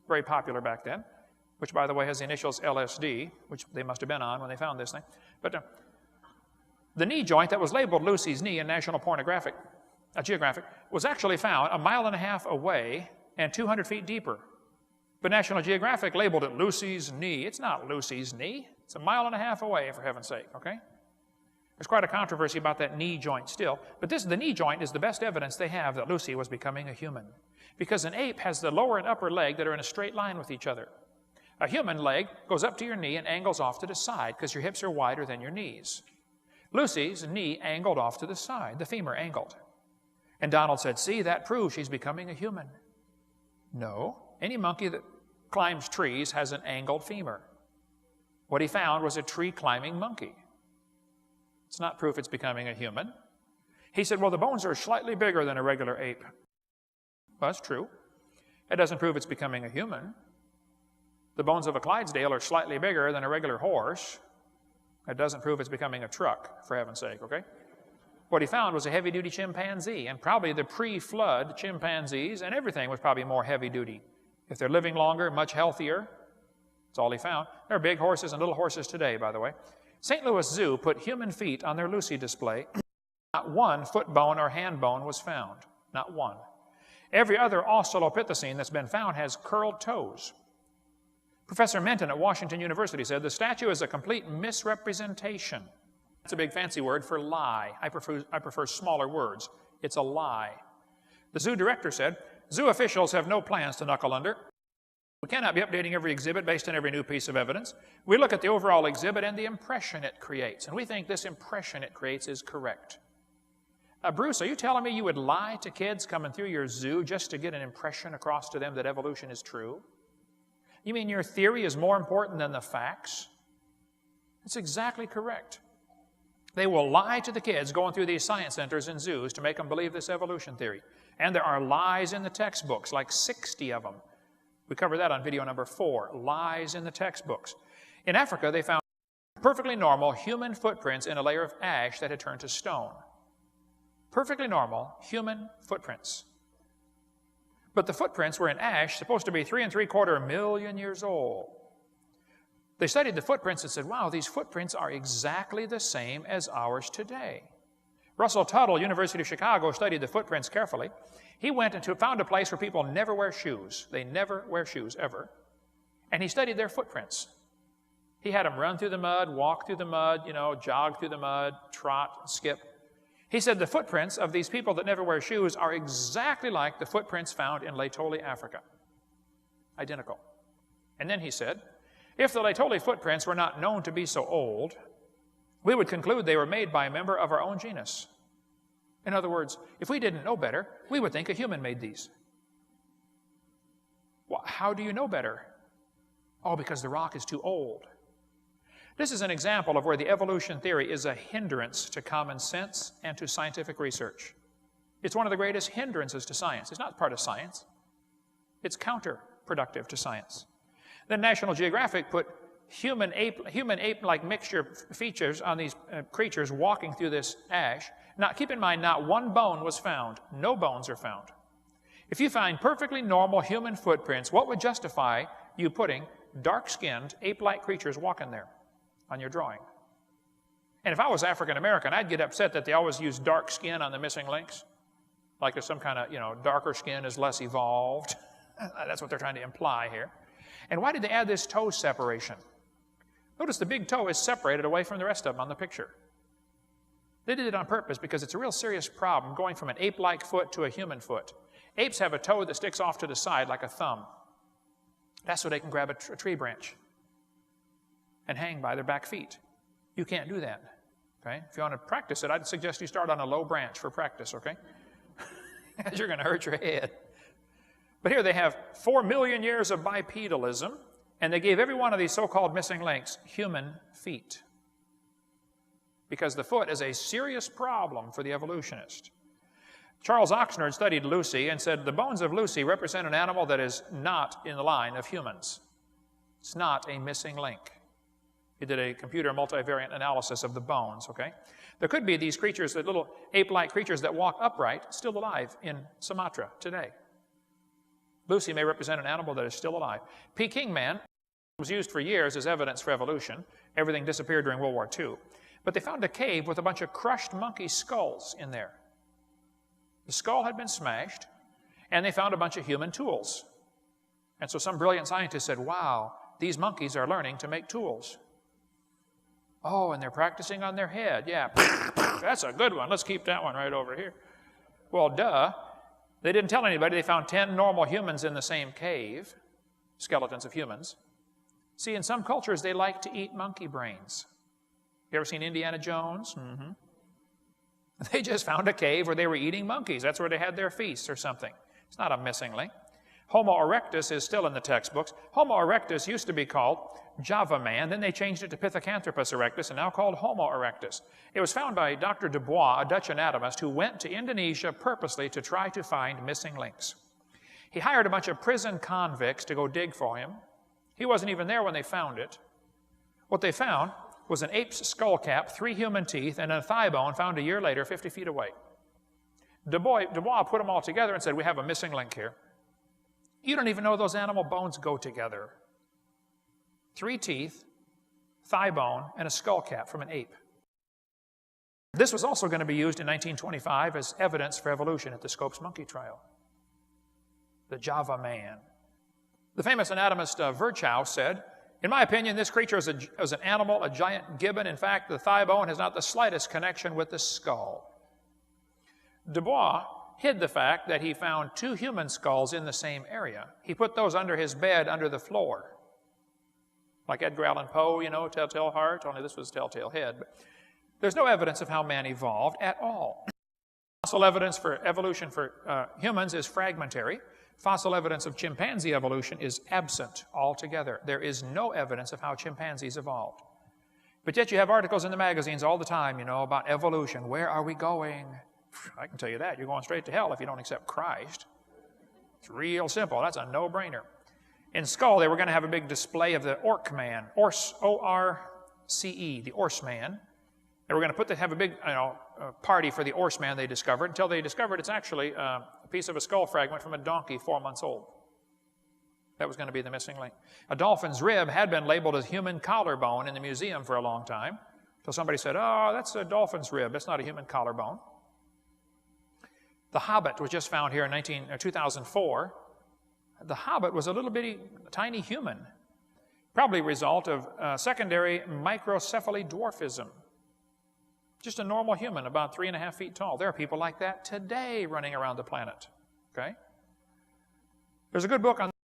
very popular back then, which, by the way, has the initials LSD, which they must have been on when they found this thing. But the knee joint that was labeled Lucy's knee in National Geographic was actually found 1.5 miles away and 200 feet deeper. But National Geographic labeled it Lucy's knee. It's not Lucy's knee. It's 1.5 miles away, for heaven's sake, okay? There's quite a controversy about that knee joint still. But the knee joint is the best evidence they have that Lucy was becoming a human. Because an ape has the lower and upper leg that are in a straight line with each other. A human leg goes up to your knee and angles off to the side because your hips are wider than your knees. Lucy's knee angled off to the side, the femur angled. And Donald said, see, that proves she's becoming a human. No, any monkey that climbs trees has an angled femur. What he found was a tree-climbing monkey. It's not proof it's becoming a human. He said, well, the bones are slightly bigger than a regular ape. Well, that's true. It doesn't prove it's becoming a human. The bones of a Clydesdale are slightly bigger than a regular horse. It doesn't prove it's becoming a truck, for heaven's sake, okay? What he found was a heavy-duty chimpanzee, and probably the pre-flood chimpanzees, and everything was probably more heavy-duty. If they're living longer, much healthier, that's all he found. There are big horses and little horses today, by the way. St. Louis Zoo put human feet on their Lucy display. Not one foot bone or hand bone was found. Not one. Every other Australopithecine that's been found has curled toes. Professor Menton at Washington University said, the statue is a complete misrepresentation. That's a big fancy word for lie. I prefer smaller words. It's a lie. The zoo director said, zoo officials have no plans to knuckle under. We cannot be updating every exhibit based on every new piece of evidence. We look at the overall exhibit and the impression it creates, and we think this impression it creates is correct. Bruce, are you telling me you would lie to kids coming through your zoo just to get an impression across to them that evolution is true? You mean your theory is more important than the facts? That's exactly correct. They will lie to the kids going through these science centers and zoos to make them believe this evolution theory. And there are lies in the textbooks, like 60 of them. We covered that on video number 4, lies in the textbooks. In Africa, they found perfectly normal human footprints in a layer of ash that had turned to stone. Perfectly normal human footprints. But the footprints were in ash, supposed to be 3 3/4 million years old. They studied the footprints and said, wow, these footprints are exactly the same as ours today. Russell Tuttle, University of Chicago, studied the footprints carefully. He went and found a place where people never wear shoes. They never wear shoes, ever. And he studied their footprints. He had them run through the mud, walk through the mud, jog through the mud, trot, skip. He said the footprints of these people that never wear shoes are exactly like the footprints found in Laetoli, Africa. Identical. And then he said, if the Laetoli footprints were not known to be so old, we would conclude they were made by a member of our own genus. In other words, if we didn't know better, we would think a human made these. Well, how do you know better? Oh, because the rock is too old. This is an example of where the evolution theory is a hindrance to common sense and to scientific research. It's one of the greatest hindrances to science. It's not part of science. It's counterproductive to science. Then National Geographic put human ape-like mixture features on these creatures walking through this ash. Now, keep in mind, not one bone was found. No bones are found. If you find perfectly normal human footprints, what would justify you putting dark-skinned, ape-like creatures walking there on your drawing? And if I was African American, I'd get upset that they always use dark skin on the missing links. Like there's some kind of, darker skin is less evolved. That's what they're trying to imply here. And why did they add this toe separation? Notice the big toe is separated away from the rest of them on the picture. They did it on purpose because it's a real serious problem going from an ape-like foot to a human foot. Apes have a toe that sticks off to the side like a thumb. That's so they can grab a tree branch and hang by their back feet. You can't do that, okay? If you want to practice it, I'd suggest you start on a low branch for practice, okay? Because you're going to hurt your head. But here they have 4 million years of bipedalism, and they gave every one of these so-called missing links human feet. Because the foot is a serious problem for the evolutionist. Charles Oxnard studied Lucy and said the bones of Lucy represent an animal that is not in the line of humans. It's not a missing link. He did a computer multivariate analysis of the bones, okay? There could be these creatures, the little ape-like creatures that walk upright, still alive in Sumatra today. Lucy may represent an animal that is still alive. Peking man was used for years as evidence for evolution. Everything disappeared during World War II. But they found a cave with a bunch of crushed monkey skulls in there. The skull had been smashed, and they found a bunch of human tools. And so some brilliant scientist said, wow, these monkeys are learning to make tools. Oh, and they're practicing on their head. Yeah, that's a good one. Let's keep that one right over here. Well, duh. They didn't tell anybody. They found 10 normal humans in the same cave, skeletons of humans. See, in some cultures, they like to eat monkey brains. You ever seen Indiana Jones? Mm-hmm. They just found a cave where they were eating monkeys. That's where they had their feasts or something. It's not a missing link. Homo erectus is still in the textbooks. Homo erectus used to be called Java man. Then they changed it to Pithecanthropus erectus and now called Homo erectus. It was found by Dr. Dubois, a Dutch anatomist, who went to Indonesia purposely to try to find missing links. He hired a bunch of prison convicts to go dig for him. He wasn't even there when they found it. What they found was an ape's skull cap, 3 human teeth, and a thigh bone found a year later 50 feet away. Dubois put them all together and said, we have a missing link here. You don't even know those animal bones go together. 3 teeth, thigh bone, and a skull cap from an ape. This was also going to be used in 1925 as evidence for evolution at the Scopes monkey trial. The Java man. The famous anatomist Virchow said, in my opinion, this creature is an animal, a giant gibbon. In fact, the thigh bone has not the slightest connection with the skull. Dubois hid the fact that he found 2 human skulls in the same area. He put those under his bed, under the floor. Like Edgar Allan Poe, you know, Telltale Heart, only this was Telltale Head. But there's no evidence of how man evolved at all. Fossil evidence for evolution for humans is fragmentary. Fossil evidence of chimpanzee evolution is absent altogether. There is no evidence of how chimpanzees evolved. But yet you have articles in the magazines all the time, you know, about evolution. Where are we going? I can tell you that. You're going straight to hell if you don't accept Christ. It's real simple. That's a no-brainer. In Skull, they were going to have a big display of the Orc Man, O-R-C-E, the Orse Man. They were going to have a big party for the Orse Man they discovered, until they discovered it's actually a piece of a skull fragment from a donkey 4 months old. That was going to be the missing link. A dolphin's rib had been labeled as human collarbone in the museum for a long time, until somebody said, oh, that's a dolphin's rib. That's not a human collarbone. The Hobbit was just found here in 2004. The Hobbit was a little bitty, tiny human, probably a result of secondary microcephaly dwarfism. Just a normal human, about 3.5 feet tall. There are people like that today running around the planet. Okay? There's a good book on